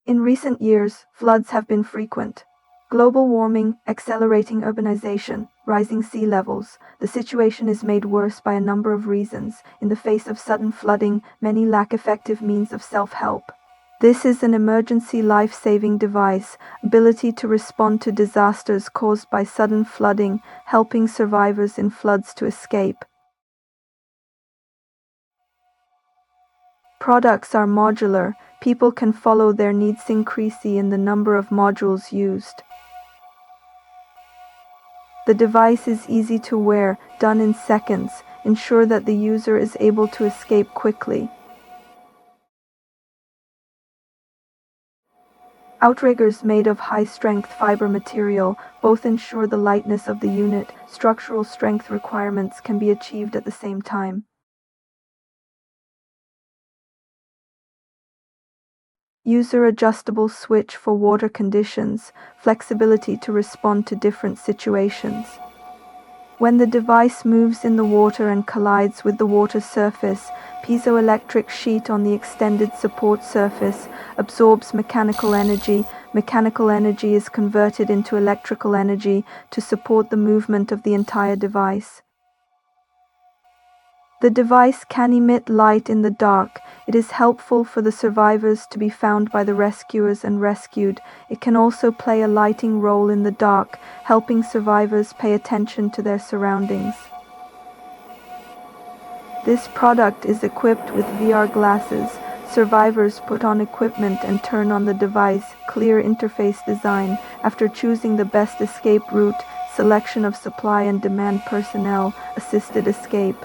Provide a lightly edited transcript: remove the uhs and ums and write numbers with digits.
In recent years, floods have been frequent. Global warming, accelerating urbanization, rising sea levels. The situation is made worse by a number of reasons. In the face of sudden flooding, many lack effective means of self-help. This is an emergency life-saving device, ability to respond to disasters caused by sudden flooding, helping survivors in floods to escape. Products are modular. People can follow their needs increase in the number of modules used. The device is easy to wear, done in seconds, ensure that the user is able to escape quickly. Outriggers made of high-strength fiber material both ensure the lightness of the unit. Structural strength requirements can be achieved at the same time. User-adjustable switch for water conditions, flexibility to respond to different situations. When the device moves in the water and collides with the water surface, piezoelectric sheet on the extended support surface absorbs mechanical energy. Mechanical energy is converted into electrical energy to support the movement of the entire device. The device can emit light in the dark. It is helpful for the survivors to be found by the rescuers and rescued. It can also play a lighting role in the dark, helping survivors pay attention to their surroundings. This product is equipped with VR glasses. Survivors put on equipment and turn on the device. Clear interface design. After choosing the best escape route, selection of supply and demand personnel, assisted escape.